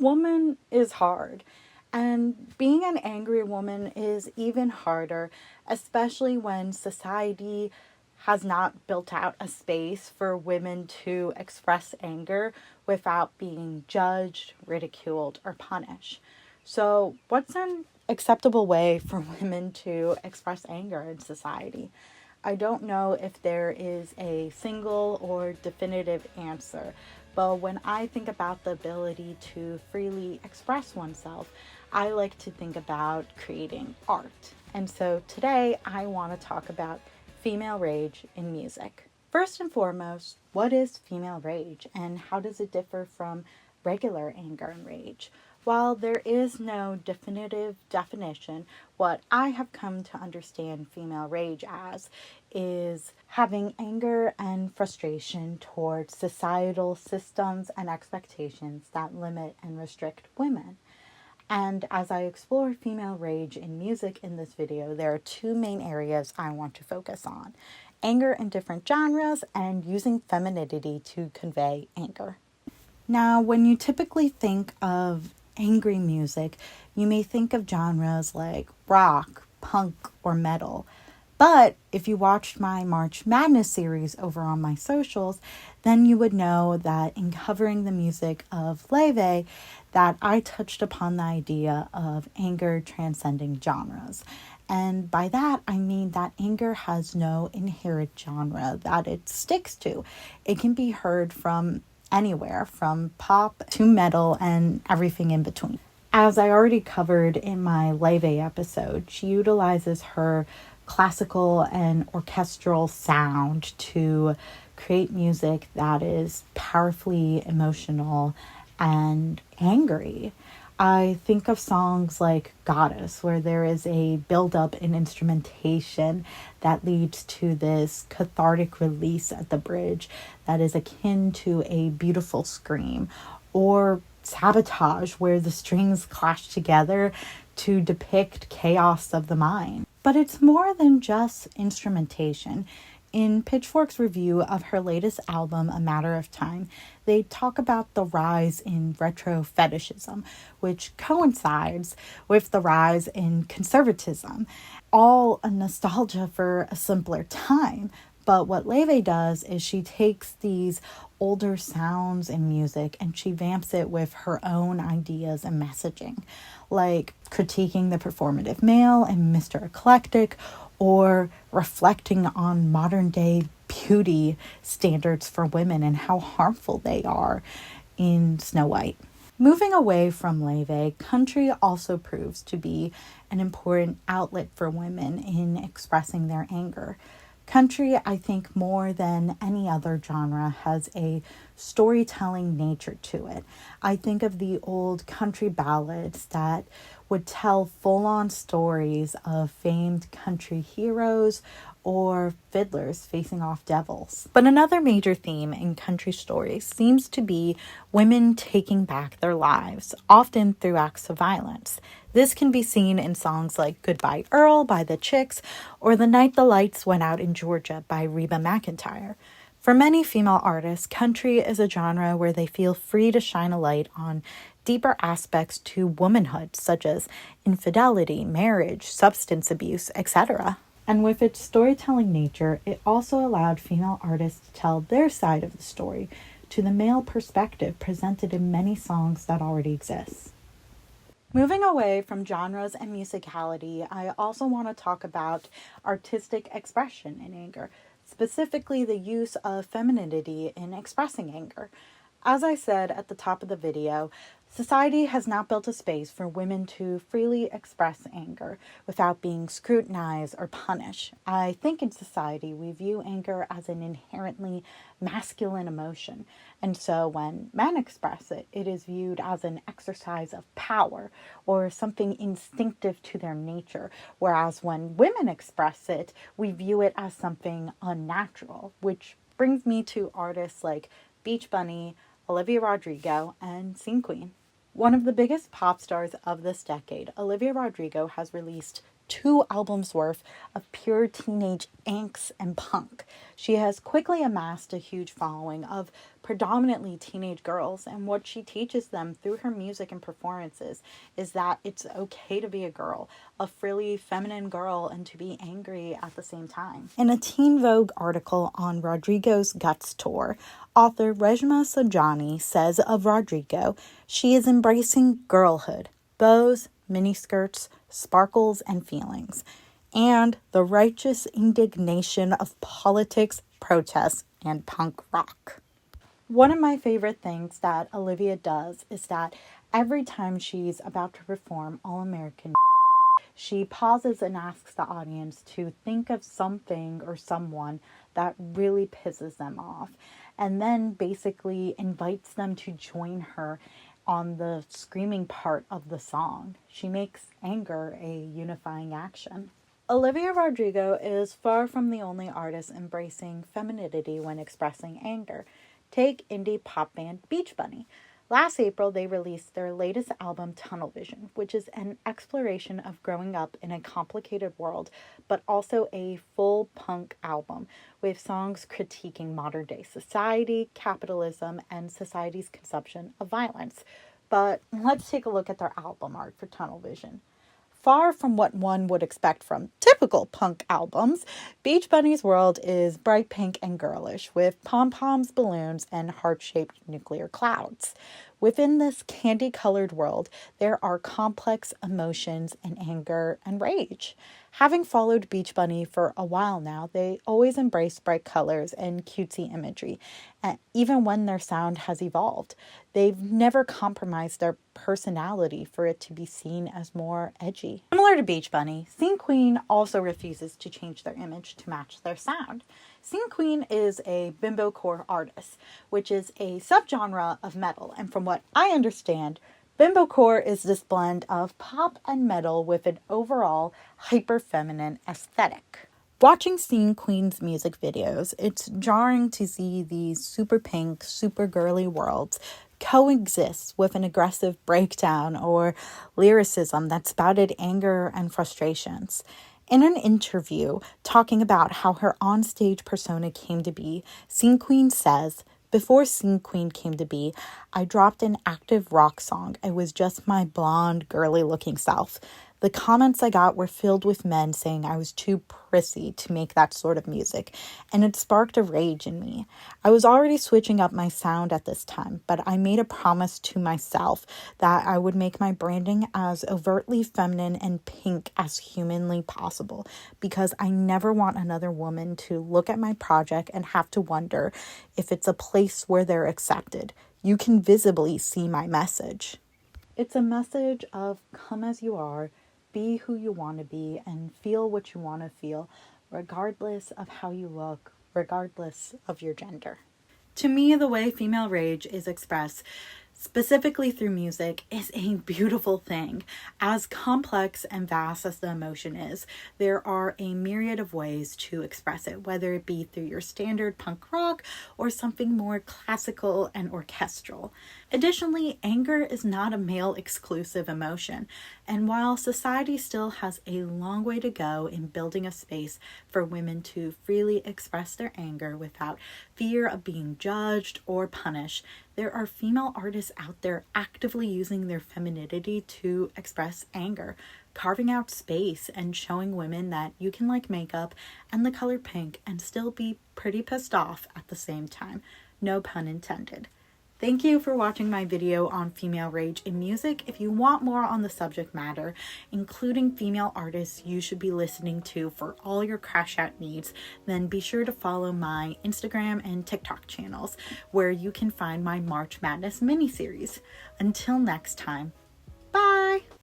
woman is hard. And being an angry woman is even harder, especially when society has not built out a space for women to express anger without being judged, ridiculed, or punished. So, what's an acceptable way for women to express anger in society? I don't know if there is a single or definitive answer, but when I think about the ability to freely express oneself, I like to think about creating art. And so today I want to talk about female rage in music. First and foremost, what is female rage and how does it differ from regular anger and rage? While there is no definitive definition, what I have come to understand female rage as is having anger and frustration towards societal systems and expectations that limit and restrict women. And as I explore female rage in music in this video, there are two main areas I want to focus on: anger in different genres and using femininity to convey anger. Now, when you typically think of angry music, you may think of genres like rock, punk, or metal. But if you watched my March Madness series over on my socials, then you would know that in covering the music of Leve, that I touched upon the idea of anger transcending genres. And by that, I mean that anger has no inherent genre that it sticks to. It can be heard from anywhere, from pop to metal and everything in between. As I already covered in my Leve episode, she utilizes her classical and orchestral sound to create music that is powerfully emotional and angry. I think of songs like Goddess, where there is a buildup in instrumentation that leads to this cathartic release at the bridge that is akin to a beautiful scream. Or Sabotage, where the strings clash together to depict chaos of the mind. But it's more than just instrumentation. In Pitchfork's review of her latest album, A Matter of Time, they talk about the rise in retro fetishism, which coincides with the rise in conservatism, all a nostalgia for a simpler time. But what Leve does is she takes these older sounds in music and she vamps it with her own ideas and messaging, like critiquing the performative male and Mr. Eclectic, or reflecting on modern day beauty standards for women and how harmful they are in Snow White. Moving away from Leve, country also proves to be an important outlet for women in expressing their anger. Country, I think, more than any other genre, has a storytelling nature to it. I think of the old country ballads that would tell full-on stories of famed country heroes or fiddlers facing off devils. But another major theme in country stories seems to be women taking back their lives, often through acts of violence. This can be seen in songs like Goodbye Earl by the Chicks or The Night the Lights Went Out in Georgia by Reba McEntire. For many female artists, country is a genre where they feel free to shine a light on deeper aspects to womanhood, such as infidelity, marriage, substance abuse, etc. And with its storytelling nature, it also allowed female artists to tell their side of the story to the male perspective presented in many songs that already exist. Moving away from genres and musicality, I also want to talk about artistic expression in anger, specifically the use of femininity in expressing anger. As I said at the top of the video, society has not built a space for women to freely express anger without being scrutinized or punished. I think in society we view anger as an inherently masculine emotion, and so when men express it, it is viewed as an exercise of power or something instinctive to their nature, whereas when women express it, we view it as something unnatural, which brings me to artists like Beach Bunny, Olivia Rodrigo, and Scene Queen. One of the biggest pop stars of this decade, Olivia Rodrigo has released 2 albums worth of pure teenage angst and punk. She has quickly amassed a huge following of predominantly teenage girls, and what she teaches them through her music and performances is that it's okay to be a girl, a frilly feminine girl, and to be angry at the same time. In a TeenVogue article on Rodrigo's Guts tour, author Reshma Saujani says of Rodrigo, she is embracing girlhood, bows, miniskirts, sparkles, and feelings, and the righteous indignation of politics, protests, and punk rock. One of my favorite things that Olivia does is that every time she's about to perform All American, she pauses and asks the audience to think of something or someone that really pisses them off, and then basically invites them to join her on the screaming part of the song. She makes anger a unifying action. Olivia Rodrigo is far from the only artist embracing femininity when expressing anger. Take indie pop band Beach Bunny. Last April, they released their latest album, Tunnel Vision, which is an exploration of growing up in a complicated world, but also a full punk album with songs critiquing modern-day society, capitalism, and society's consumption of violence. But let's take a look at their album art for Tunnel Vision. Far from what one would expect from typical punk albums, Beach Bunny's world is bright pink and girlish, with pom-poms, balloons, and heart-shaped nuclear clouds. Within this candy-colored world, there are complex emotions and anger and rage. Having followed Beach Bunny for a while now, they always embrace bright colors and cutesy imagery, even when their sound has evolved. They've never compromised their personality for it to be seen as more edgy. Similar to Beach Bunny, Scene Queen also refuses to change their image to match their sound. Scene Queen is a bimbo-core artist, which is a subgenre of metal, and from what I understand, bimbo-core is this blend of pop and metal with an overall hyper-feminine aesthetic. Watching Scene Queen's music videos, it's jarring to see these super pink, super girly worlds coexist with an aggressive breakdown or lyricism that spouted anger and frustrations. In an interview talking about how her onstage persona came to be, Scene Queen says, "Before Scene Queen came to be, I dropped an active rock song. It was just my blonde, girly-looking self. The comments I got were filled with men saying I was too prissy to make that sort of music, and it sparked a rage in me. I was already switching up my sound at this time, but I made a promise to myself that I would make my branding as overtly feminine and pink as humanly possible, because I never want another woman to look at my project and have to wonder if it's a place where they're accepted. You can visibly see my message." It's a message of come as you are, be who you want to be, and feel what you want to feel, regardless of how you look, regardless of your gender. To me, the way female rage is expressed, specifically through music, is a beautiful thing. As complex and vast as the emotion is, there are a myriad of ways to express it, whether it be through your standard punk rock or something more classical and orchestral. Additionally, anger is not a male-exclusive emotion, and while society still has a long way to go in building a space for women to freely express their anger without fear of being judged or punished, there are female artists out there actively using their femininity to express anger, carving out space and showing women that you can like makeup and the color pink and still be pretty pissed off at the same time. No pun intended. Thank you for watching my video on female rage in music. If you want more on the subject matter, including female artists you should be listening to for all your crash out needs, then be sure to follow my Instagram and TikTok channels, where you can find my March Madness miniseries. Until next time,